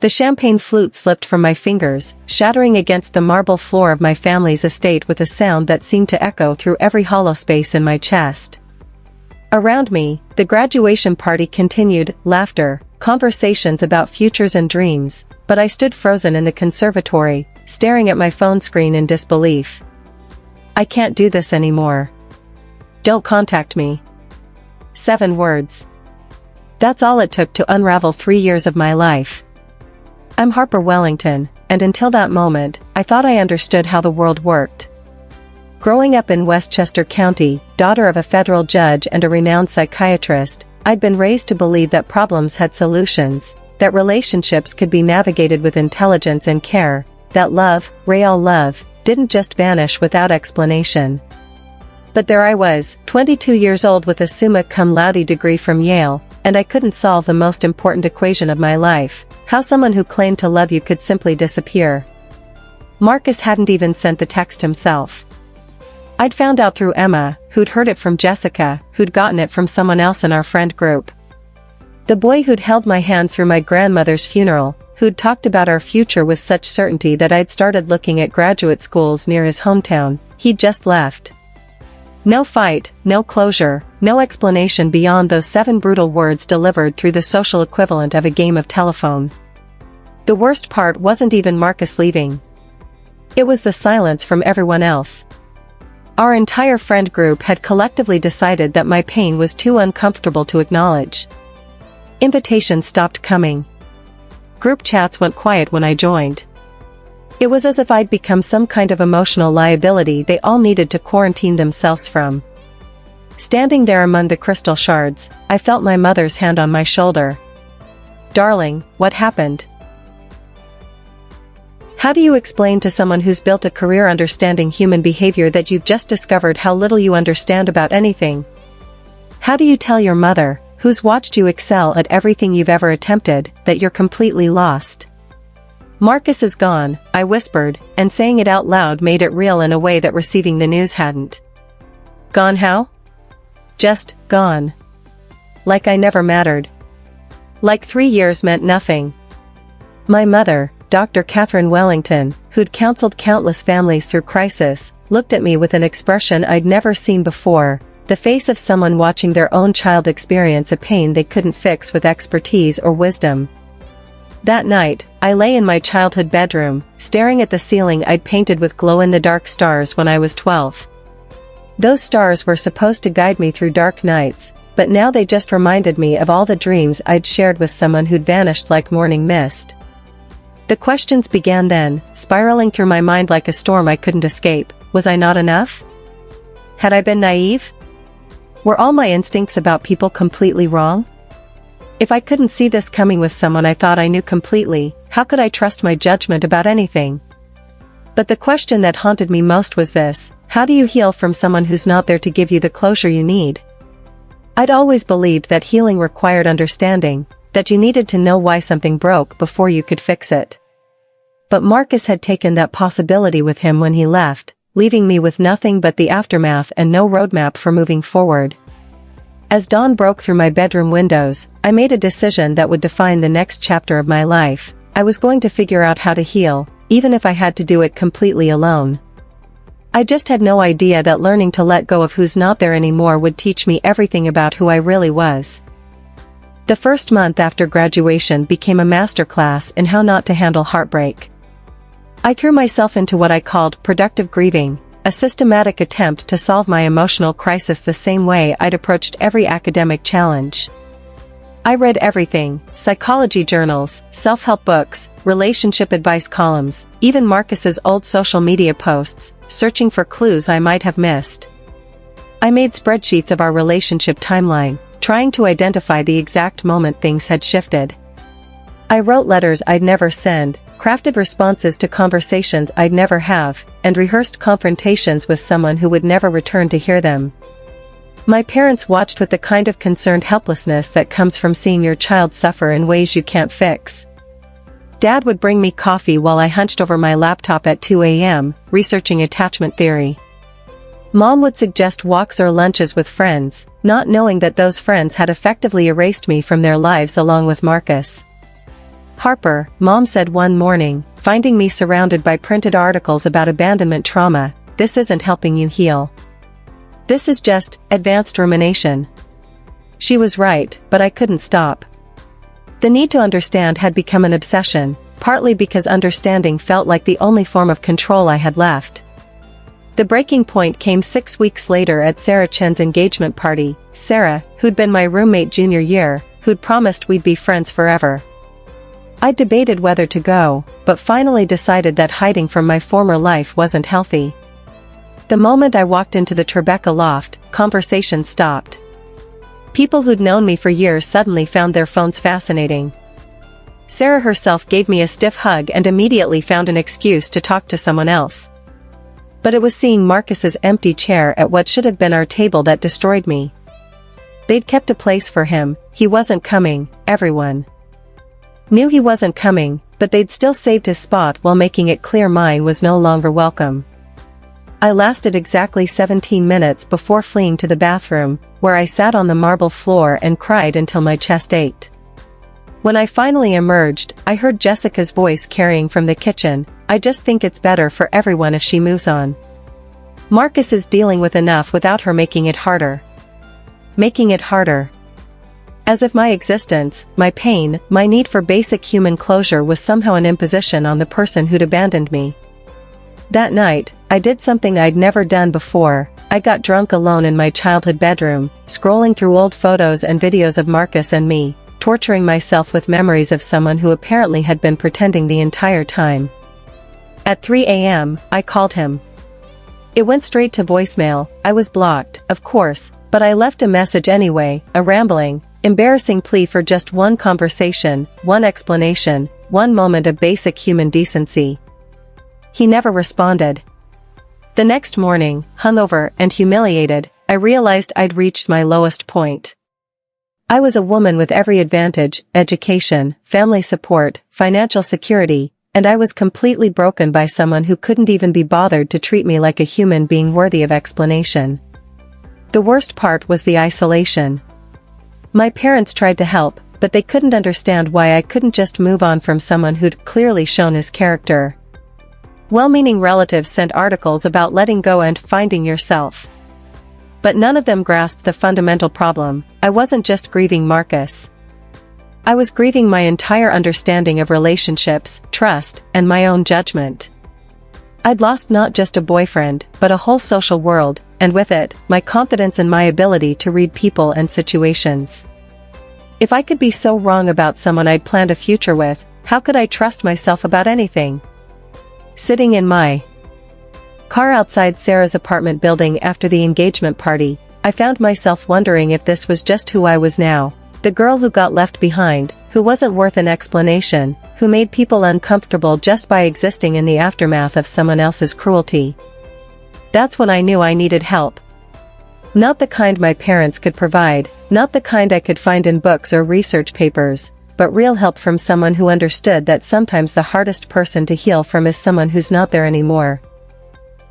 The champagne flute slipped from my fingers, shattering against the marble floor of my family's estate with a sound that seemed to echo through every hollow space in my chest. Around me, the graduation party continued, laughter, conversations about futures and dreams, but I stood frozen in the conservatory, staring at my phone screen in disbelief. I can't do this anymore. Don't contact me. 7 words. That's all it took to unravel 3 years of my life. I'm Harper Wellington, and until that moment, I thought I understood how the world worked. Growing up in Westchester County, daughter of a federal judge and a renowned psychiatrist, I'd been raised to believe that problems had solutions, that relationships could be navigated with intelligence and care, that love, real love, didn't just vanish without explanation. But there I was, 22 years old with a summa cum laude degree from Yale, and I couldn't solve the most important equation of my life: how someone who claimed to love you could simply disappear. Marcus hadn't even sent the text himself. I'd found out through Emma, who'd heard it from Jessica, who'd gotten it from someone else in our friend group. The boy who'd held my hand through my grandmother's funeral, who'd talked about our future with such certainty that I'd started looking at graduate schools near his hometown, he'd just left. No fight, no closure, no explanation beyond those 7 brutal words delivered through the social equivalent of a game of telephone. The worst part wasn't even Marcus leaving. It was the silence from everyone else. Our entire friend group had collectively decided that my pain was too uncomfortable to acknowledge. Invitations stopped coming. Group chats went quiet when I joined. It was as if I'd become some kind of emotional liability they all needed to quarantine themselves from. Standing there among the crystal shards, I felt my mother's hand on my shoulder. "Darling, what happened? How do you explain to someone who's built a career understanding human behavior that you've just discovered how little you understand about anything? How do you tell your mother, who's watched you excel at everything you've ever attempted, that you're completely lost?" "Marcus is gone," I whispered, and saying it out loud made it real in a way that receiving the news hadn't. Gone how? Just, gone. Like I never mattered. Like 3 years meant nothing. My mother, Dr. Harper Wellington, who'd counseled countless families through crisis, looked at me with an expression I'd never seen before, the face of someone watching their own child experience a pain they couldn't fix with expertise or wisdom. That night, I lay in my childhood bedroom, staring at the ceiling I'd painted with glow-in-the-dark stars when I was 12. Those stars were supposed to guide me through dark nights, but now they just reminded me of all the dreams I'd shared with someone who'd vanished like morning mist. The questions began then, spiraling through my mind like a storm I couldn't escape. Was I not enough? Had I been naive? Were all my instincts about people completely wrong? If I couldn't see this coming with someone I thought I knew completely, how could I trust my judgment about anything? But the question that haunted me most was this: how do you heal from someone who's not there to give you the closure you need? I'd always believed that healing required understanding, that you needed to know why something broke before you could fix it. But Marcus had taken that possibility with him when he left, leaving me with nothing but the aftermath and no roadmap for moving forward. As dawn broke through my bedroom windows, I made a decision that would define the next chapter of my life. I was going to figure out how to heal, even if I had to do it completely alone. I just had no idea that learning to let go of who's not there anymore would teach me everything about who I really was. The first month after graduation became a masterclass in how not to handle heartbreak. I threw myself into what I called productive grieving, a systematic attempt to solve my emotional crisis the same way I'd approached every academic challenge. I read everything: psychology journals, self-help books, relationship advice columns, even Marcus's old social media posts, searching for clues I might have missed. I made spreadsheets of our relationship timeline, trying to identify the exact moment things had shifted. I wrote letters I'd never send, crafted responses to conversations I'd never have, and rehearsed confrontations with someone who would never return to hear them. My parents watched with the kind of concerned helplessness that comes from seeing your child suffer in ways you can't fix. Dad would bring me coffee while I hunched over my laptop at 2 a.m., researching attachment theory. Mom would suggest walks or lunches with friends, not knowing that those friends had effectively erased me from their lives along with Marcus. "Harper," Mom said one morning, finding me surrounded by printed articles about abandonment trauma, "this isn't helping you heal. This is just advanced rumination." She was right, but I couldn't stop. The need to understand had become an obsession, partly because understanding felt like the only form of control I had left. The breaking point came 6 weeks later at Sarah Chen's engagement party. Sarah, who'd been my roommate junior year, who'd promised we'd be friends forever. I debated whether to go, but finally decided that hiding from my former life wasn't healthy. The moment I walked into the Tribeca loft, conversation stopped. People who'd known me for years suddenly found their phones fascinating. Sarah herself gave me a stiff hug and immediately found an excuse to talk to someone else. But it was seeing Marcus's empty chair at what should have been our table that destroyed me. They'd kept a place for him, he wasn't coming, everyone knew he wasn't coming, but they'd still saved his spot while making it clear mine was no longer welcome. I lasted exactly 17 minutes before fleeing to the bathroom, where I sat on the marble floor and cried until my chest ached. When I finally emerged, I heard Jessica's voice carrying from the kitchen, "I just think it's better for everyone if she moves on. Marcus is dealing with enough without her making it harder." Making it harder. As if my existence, my pain, my need for basic human closure was somehow an imposition on the person who'd abandoned me. That night, I did something I'd never done before. I got drunk alone in my childhood bedroom, scrolling through old photos and videos of Marcus and me, torturing myself with memories of someone who apparently had been pretending the entire time. At 3 a.m., I called him. It went straight to voicemail. I was blocked, of course, but I left a message anyway, a rambling, embarrassing plea for just one conversation, one explanation, one moment of basic human decency. He never responded. The next morning, hungover and humiliated, I realized I'd reached my lowest point. I was a woman with every advantage, education, family support, financial security, and I was completely broken by someone who couldn't even be bothered to treat me like a human being worthy of explanation. The worst part was the isolation. My parents tried to help, but they couldn't understand why I couldn't just move on from someone who'd clearly shown his character. Well-meaning relatives sent articles about letting go and finding yourself. But none of them grasped the fundamental problem. I wasn't just grieving Marcus. I was grieving my entire understanding of relationships, trust, and my own judgment. I'd lost not just a boyfriend, but a whole social world, and with it, my confidence and my ability to read people and situations. If I could be so wrong about someone I'd planned a future with, how could I trust myself about anything? Sitting in my car outside Sarah's apartment building after the engagement party, I found myself wondering if this was just who I was now, the girl who got left behind, who wasn't worth an explanation, who made people uncomfortable just by existing in the aftermath of someone else's cruelty. That's when I knew I needed help. Not the kind my parents could provide, not the kind I could find in books or research papers, but real help from someone who understood that sometimes the hardest person to heal from is someone who's not there anymore.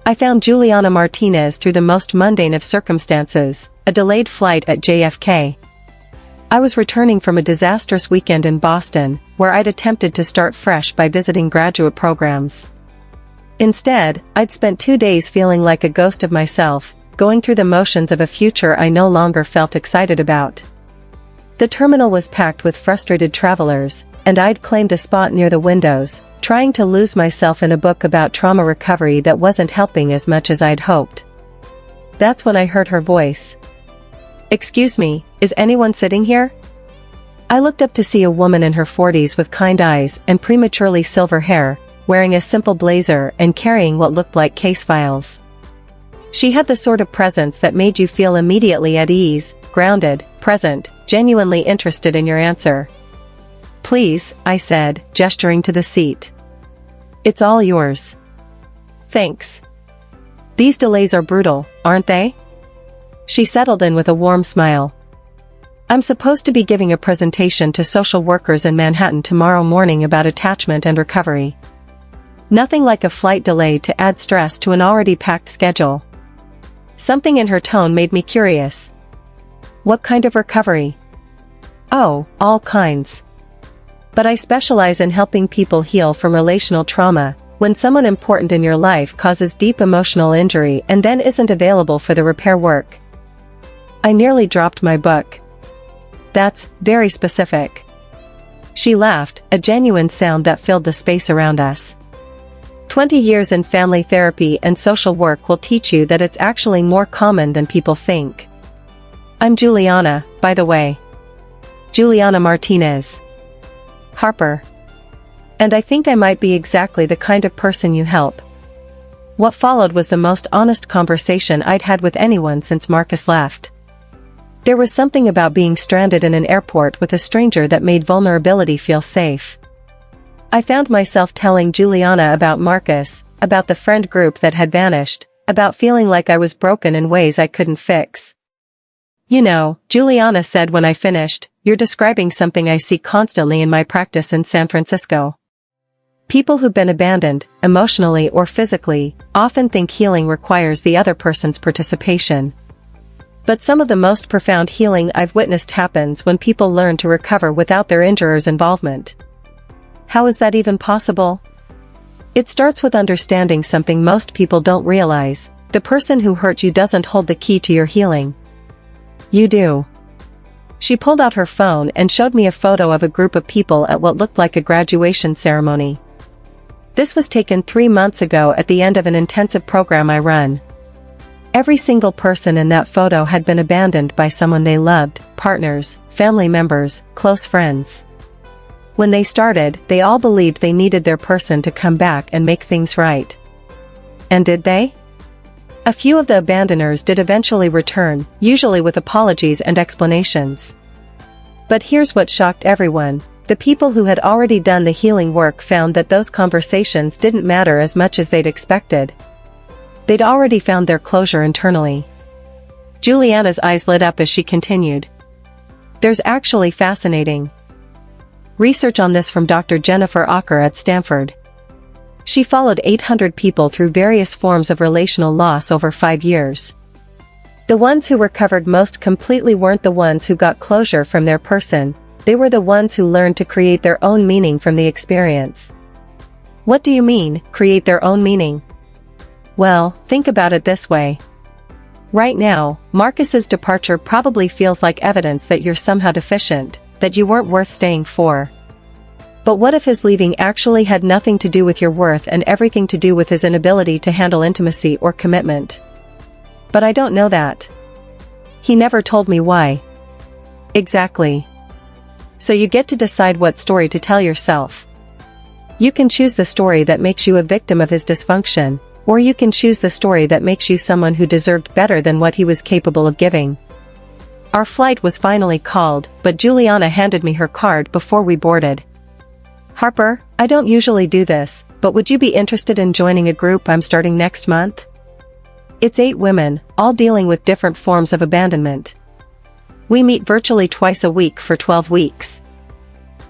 I found Juliana Martinez through the most mundane of circumstances, a delayed flight at JFK. I was returning from a disastrous weekend in Boston, where I'd attempted to start fresh by visiting graduate programs. Instead, I'd spent 2 days feeling like a ghost of myself, going through the motions of a future I no longer felt excited about. The terminal was packed with frustrated travelers, and I'd claimed a spot near the windows, trying to lose myself in a book about trauma recovery that wasn't helping as much as I'd hoped. That's when I heard her voice. "Excuse me, is anyone sitting here?" I looked up to see a woman in her 40s with kind eyes and prematurely silver hair, wearing a simple blazer and carrying what looked like case files. She had the sort of presence that made you feel immediately at ease, grounded, present, genuinely interested in your answer. "Please," I said, gesturing to the seat. "It's all yours." "Thanks. These delays are brutal, aren't they?" She settled in with a warm smile. "I'm supposed to be giving a presentation to social workers in Manhattan tomorrow morning about attachment and recovery. Nothing like a flight delay to add stress to an already packed schedule." Something in her tone made me curious. "What kind of recovery?" "Oh, all kinds. But I specialize in helping people heal from relational trauma, when someone important in your life causes deep emotional injury and then isn't available for the repair work. I nearly dropped my book. That's very specific. She laughed, a genuine sound that filled the space around us. 20 years in family therapy and social work will teach you that it's actually more common than people think. I'm Juliana, by the way. Juliana Martinez. Harper. And I think I might be exactly the kind of person you help. What followed was the most honest conversation I'd had with anyone since Marcus left. There was something about being stranded in an airport with a stranger that made vulnerability feel safe. I found myself telling Juliana about Marcus, about the friend group that had vanished, about feeling like I was broken in ways I couldn't fix. You know, Juliana said when I finished, you're describing something I see constantly in my practice in San Francisco. People who've been abandoned, emotionally or physically, often think healing requires the other person's participation. But some of the most profound healing I've witnessed happens when people learn to recover without their injurer's involvement. How is that even possible? It starts with understanding something most people don't realize: the person who hurt you doesn't hold the key to your healing. You do. She pulled out her phone and showed me a photo of a group of people at what looked like a graduation ceremony. This was taken 3 months ago at the end of an intensive program I run. Every single person in that photo had been abandoned by someone they loved, partners, family members, close friends. When they started, they all believed they needed their person to come back and make things right. And did they? A few of the abandoners did eventually return, usually with apologies and explanations. But here's what shocked everyone: the people who had already done the healing work found that those conversations didn't matter as much as they'd expected. They'd already found their closure internally. Juliana's eyes lit up as she continued. There's actually fascinating research on this from Dr. Jennifer Acker at Stanford. She followed 800 people through various forms of relational loss over 5 years. The ones who recovered most completely weren't the ones who got closure from their person, they were the ones who learned to create their own meaning from the experience. What do you mean, create their own meaning? Well, think about it this way. Right now, Marcus's departure probably feels like evidence that you're somehow deficient, that you weren't worth staying for. But what if his leaving actually had nothing to do with your worth and everything to do with his inability to handle intimacy or commitment? But I don't know that. He never told me why. Exactly. So you get to decide what story to tell yourself. You can choose the story that makes you a victim of his dysfunction, or you can choose the story that makes you someone who deserved better than what he was capable of giving. Our flight was finally called, but Juliana handed me her card before we boarded. Harper, I don't usually do this, but would you be interested in joining a group I'm starting next month? It's 8 women, all dealing with different forms of abandonment. We meet virtually twice a week for 12 weeks.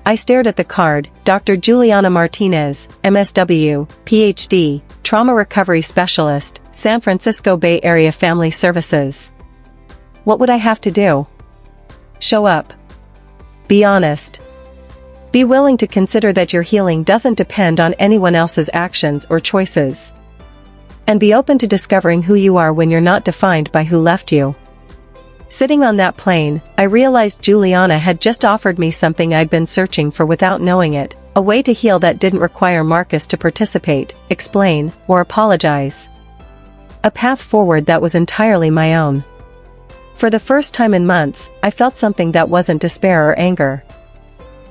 I stared at the card: Dr. Juliana Martinez, MSW, PhD, Trauma Recovery Specialist, San Francisco Bay Area Family Services. What would I have to do? Show up. Be honest. Be willing to consider that your healing doesn't depend on anyone else's actions or choices. And be open to discovering who you are when you're not defined by who left you. Sitting on that plane, I realized Juliana had just offered me something I'd been searching for without knowing it: a way to heal that didn't require Marcus to participate, explain, or apologize. A path forward that was entirely my own. For the first time in months, I felt something that wasn't despair or anger.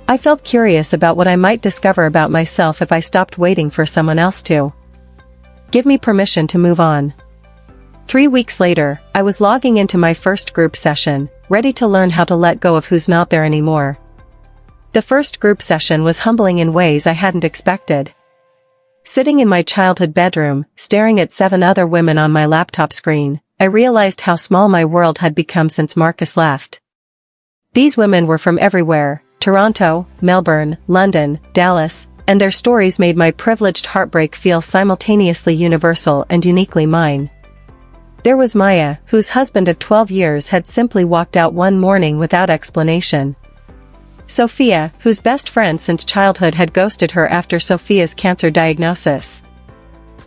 I felt curious about what I might discover about myself if I stopped waiting for someone else to give me permission to move on. 3 weeks later, I was logging into my first group session, ready to learn how to let go of who's not there anymore. The first group session was humbling in ways I hadn't expected. Sitting in my childhood bedroom, staring at 7 other women on my laptop screen, I realized how small my world had become since Marcus left. These women were from everywhere: Toronto, Melbourne, London, Dallas, and their stories made my privileged heartbreak feel simultaneously universal and uniquely mine. There was Maya, whose husband of 12 years had simply walked out one morning without explanation. Sophia, whose best friend since childhood had ghosted her after Sophia's cancer diagnosis.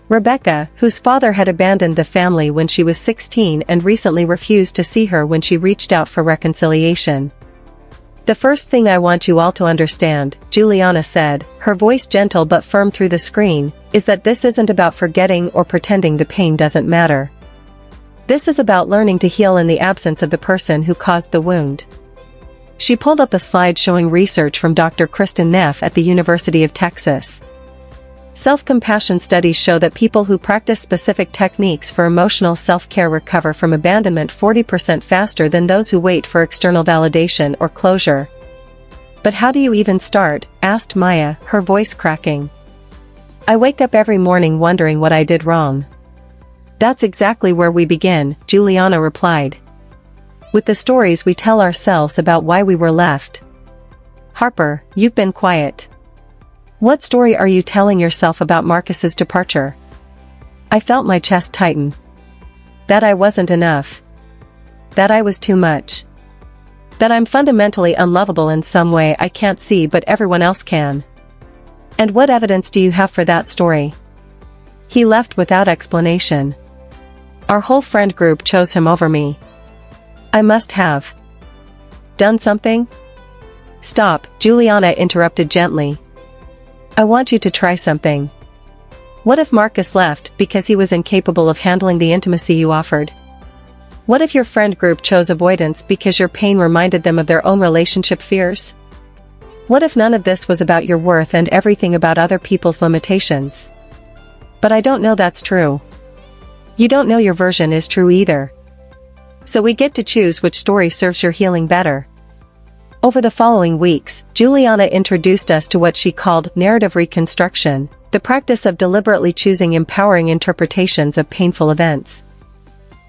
Rebecca, whose father had abandoned the family when she was 16 and recently refused to see her when she reached out for reconciliation. "The first thing I want you all to understand," Juliana said, her voice gentle but firm through the screen, "is that this isn't about forgetting or pretending the pain doesn't matter. This is about learning to heal in the absence of the person who caused the wound." She pulled up a slide showing research from Dr. Kristen Neff at the University of Texas. Self-compassion studies show that people who practice specific techniques for emotional self-care recover from abandonment 40% faster than those who wait for external validation or closure. "But how do you even start?" asked Maya, her voice cracking. "I wake up every morning wondering what I did wrong." "That's exactly where we begin," Juliana replied. "With the stories we tell ourselves about why we were left." "Harper, you've been quiet. What story are you telling yourself about Marcus's departure?" "I felt my chest tighten. That I wasn't enough. That I was too much. That I'm fundamentally unlovable in some way I can't see but everyone else can." "And what evidence do you have for that story?" "He left without explanation. Our whole friend group chose him over me. I must have done something." "Stop," Juliana interrupted gently. "I want you to try something. What if Marcus left because he was incapable of handling the intimacy you offered? What if your friend group chose avoidance because your pain reminded them of their own relationship fears? What if none of this was about your worth and everything about other people's limitations?" "But I don't know that's true." "You don't know your version is true either. So we get to choose which story serves your healing better." Over the following weeks, Juliana introduced us to what she called narrative reconstruction, the practice of deliberately choosing empowering interpretations of painful events.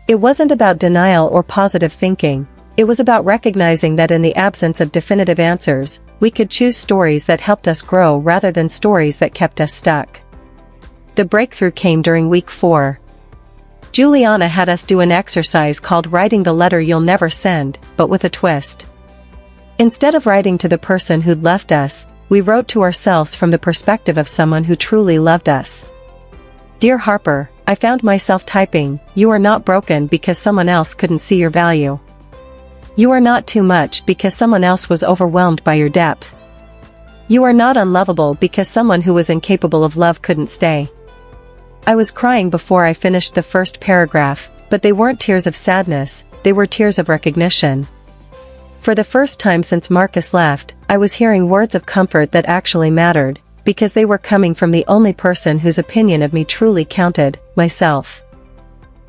It wasn't about denial or positive thinking, it was about recognizing that in the absence of definitive answers, we could choose stories that helped us grow rather than stories that kept us stuck. The breakthrough came during week 4. Juliana had us do an exercise called writing the letter you'll never send, but with a twist. Instead of writing to the person who'd left us, we wrote to ourselves from the perspective of someone who truly loved us. "Dear Harper, I found myself typing, you are not broken because someone else couldn't see your value. You are not too much because someone else was overwhelmed by your depth. You are not unlovable because someone who was incapable of love couldn't stay." I was crying before I finished the first paragraph, but they weren't tears of sadness, they were tears of recognition. For the first time since Marcus left, I was hearing words of comfort that actually mattered, because they were coming from the only person whose opinion of me truly counted, myself.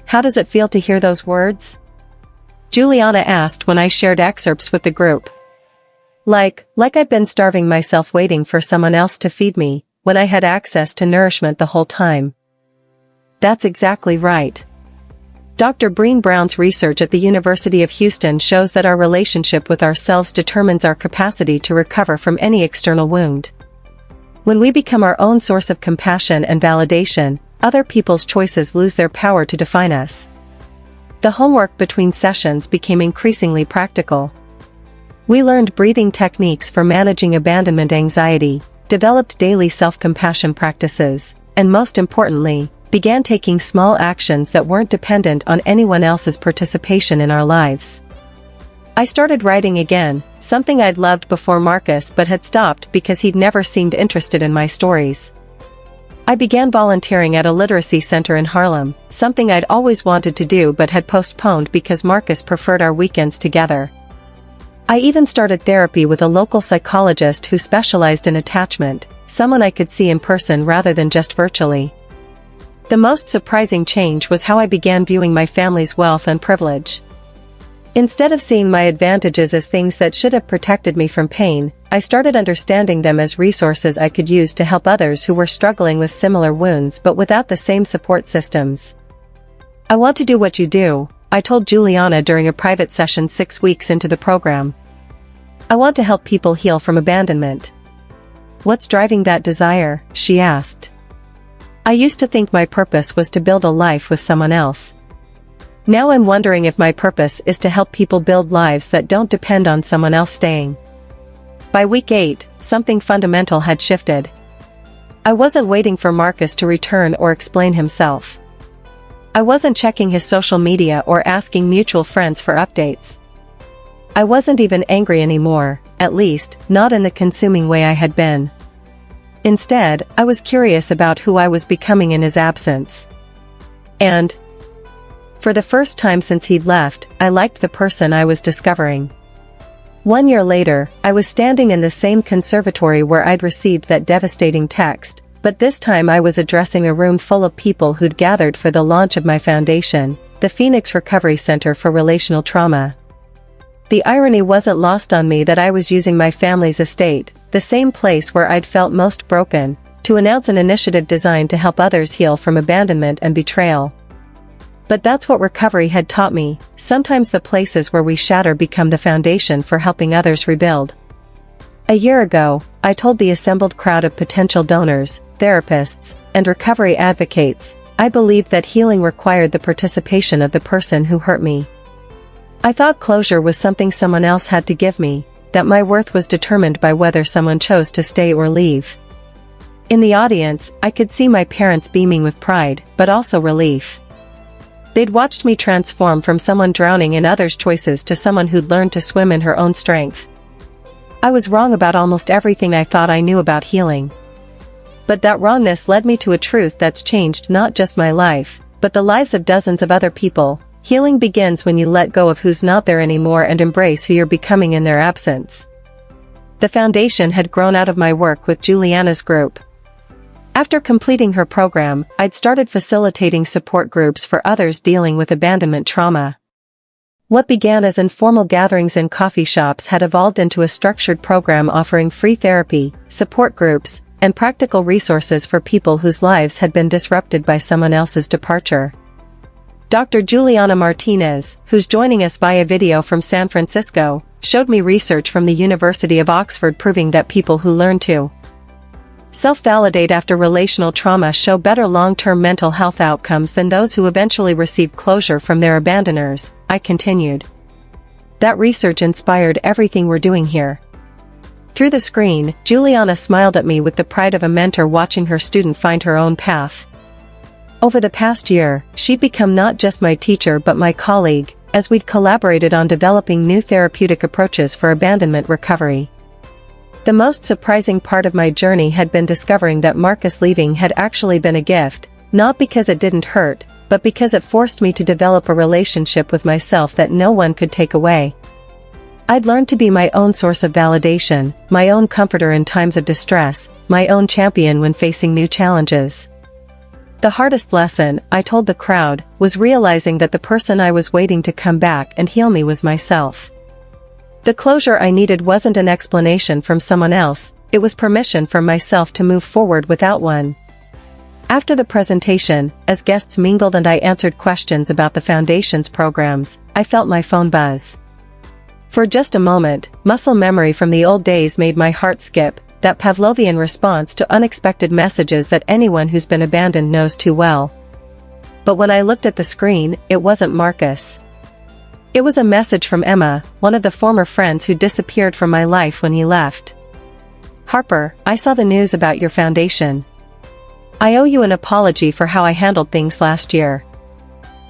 "How does it feel to hear those words?" Juliana asked when I shared excerpts with the group. Like I've been starving myself waiting for someone else to feed me, when I had access to nourishment the whole time." That's exactly right. Dr. Breen Brown's research at the University of Houston shows that our relationship with ourselves determines our capacity to recover from any external wound. When we become our own source of compassion and validation, other people's choices lose their power to define us. The homework between sessions became increasingly practical. We learned breathing techniques for managing abandonment anxiety, developed daily self-compassion practices, and most importantly, began taking small actions that weren't dependent on anyone else's participation in our lives. I started writing again, something I'd loved before Marcus but had stopped because he'd never seemed interested in my stories. I began volunteering at a literacy center in Harlem, something I'd always wanted to do but had postponed because Marcus preferred our weekends together. I even started therapy with a local psychologist who specialized in attachment, someone I could see in person rather than just virtually. The most surprising change was how I began viewing my family's wealth and privilege. Instead of seeing my advantages as things that should have protected me from pain, I started understanding them as resources I could use to help others who were struggling with similar wounds but without the same support systems. "I want to do what you do," I told Juliana during a private session 6 weeks into the program. "I want to help people heal from abandonment." "What's driving that desire?" she asked. "I used to think my purpose was to build a life with someone else. Now I'm wondering if my purpose is to help people build lives that don't depend on someone else staying." By week 8, something fundamental had shifted. I wasn't waiting for Marcus to return or explain himself. I wasn't checking his social media or asking mutual friends for updates. I wasn't even angry anymore, at least, not in the consuming way I had been. Instead, I was curious about who I was becoming in his absence. And, for the first time since he'd left, I liked the person I was discovering. 1 year later, I was standing in the same conservatory where I'd received that devastating text, but this time I was addressing a room full of people who'd gathered for the launch of my foundation, the Phoenix Recovery Center for Relational Trauma. The irony wasn't lost on me that I was using my family's estate, the same place where I'd felt most broken, to announce an initiative designed to help others heal from abandonment and betrayal. But that's what recovery had taught me: sometimes the places where we shatter become the foundation for helping others rebuild. A year ago, I told the assembled crowd of potential donors, therapists, and recovery advocates, I believed that healing required the participation of the person who hurt me. I thought closure was something someone else had to give me, that my worth was determined by whether someone chose to stay or leave. In the audience, I could see my parents beaming with pride, but also relief. They'd watched me transform from someone drowning in others' choices to someone who'd learned to swim in her own strength. I was wrong about almost everything I thought I knew about healing. But that wrongness led me to a truth that's changed not just my life, but the lives of dozens of other people. Healing begins when you let go of who's not there anymore and embrace who you're becoming in their absence. The foundation had grown out of my work with Juliana's group. After completing her program, I'd started facilitating support groups for others dealing with abandonment trauma. What began as informal gatherings in coffee shops had evolved into a structured program offering free therapy, support groups, and practical resources for people whose lives had been disrupted by someone else's departure. Dr. Juliana Martinez, who's joining us via video from San Francisco, showed me research from the University of Oxford proving that people who learn to self-validate after relational trauma show better long-term mental health outcomes than those who eventually receive closure from their abandoners, I continued. That research inspired everything we're doing here. Through the screen, Juliana smiled at me with the pride of a mentor watching her student find her own path. Over the past year, she'd become not just my teacher but my colleague, as we'd collaborated on developing new therapeutic approaches for abandonment recovery. The most surprising part of my journey had been discovering that Marcus leaving had actually been a gift, not because it didn't hurt, but because it forced me to develop a relationship with myself that no one could take away. I'd learned to be my own source of validation, my own comforter in times of distress, my own champion when facing new challenges. The hardest lesson, I told the crowd, was realizing that the person I was waiting to come back and heal me was myself. The closure I needed wasn't an explanation from someone else, it was permission from myself to move forward without one. After the presentation, as guests mingled and I answered questions about the Foundation's programs, I felt my phone buzz. For just a moment, muscle memory from the old days made my heart skip, that Pavlovian response to unexpected messages that anyone who's been abandoned knows too well. But when I looked at the screen, it wasn't Marcus. It was a message from Emma, one of the former friends who disappeared from my life when he left. Harper, I saw the news about your foundation. I owe you an apology for how I handled things last year.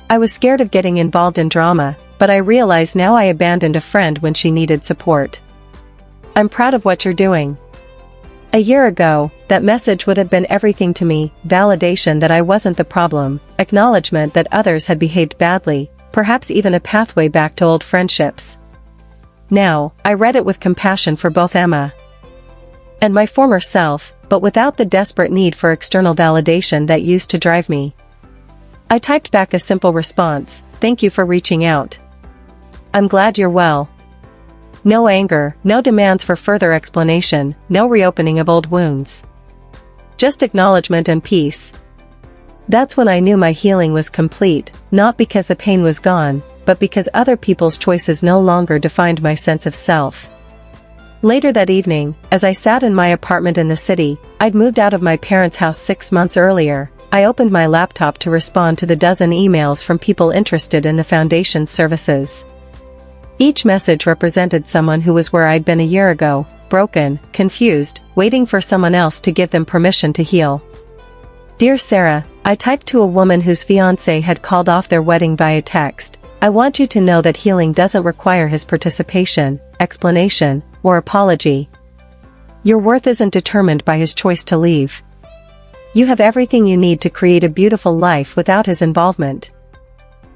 I was scared of getting involved in drama, but I realize now I abandoned a friend when she needed support. I'm proud of what you're doing. A year ago, that message would have been everything to me: validation that I wasn't the problem, acknowledgement that others had behaved badly, perhaps even a pathway back to old friendships. Now, I read it with compassion for both Emma and my former self, but without the desperate need for external validation that used to drive me. I typed back a simple response: "Thank you for reaching out. I'm glad you're well." No anger, no demands for further explanation, no reopening of old wounds. Just acknowledgement and peace. That's when I knew my healing was complete, not because the pain was gone, but because other people's choices no longer defined my sense of self. Later that evening, as I sat in my apartment in the city, I'd moved out of my parents' house 6 months earlier, I opened my laptop to respond to the dozen emails from people interested in the Foundation's services. Each message represented someone who was where I'd been a year ago, broken, confused, waiting for someone else to give them permission to heal. Dear Sarah, I typed to a woman whose fiancé had called off their wedding via text. I want you to know that healing doesn't require his participation, explanation, or apology. Your worth isn't determined by his choice to leave. You have everything you need to create a beautiful life without his involvement.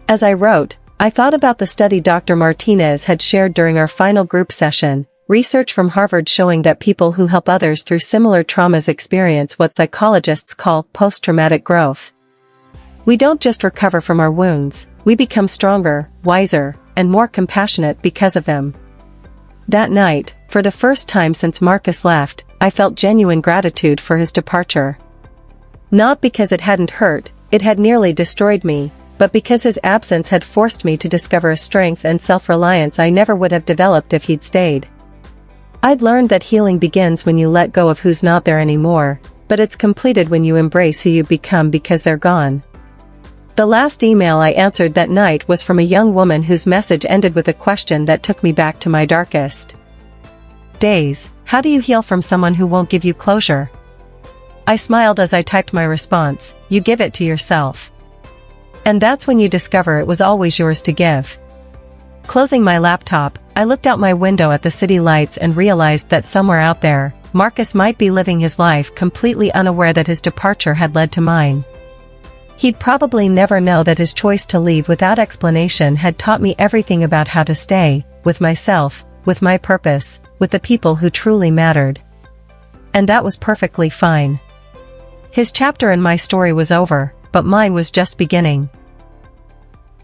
As I wrote, I thought about the study Dr. Martinez had shared during our final group session, research from Harvard showing that people who help others through similar traumas experience what psychologists call post-traumatic growth. We don't just recover from our wounds, we become stronger, wiser, and more compassionate because of them. That night, for the first time since Marcus left, I felt genuine gratitude for his departure. Not because it hadn't hurt, it had nearly destroyed me, but because his absence had forced me to discover a strength and self-reliance I never would have developed if he'd stayed. I'd learned that healing begins when you let go of who's not there anymore, but it's completed when you embrace who you've become because they're gone. The last email I answered that night was from a young woman whose message ended with a question that took me back to my darkest days. How do you heal from someone who won't give you closure? I smiled as I typed my response, you give it to yourself. And that's when you discover it was always yours to give. Closing my laptop, I looked out my window at the city lights and realized that somewhere out there, Marcus might be living his life completely unaware that his departure had led to mine. He'd probably never know that his choice to leave without explanation had taught me everything about how to stay, with myself, with my purpose, with the people who truly mattered. And that was perfectly fine. His chapter in my story was over, but mine was just beginning.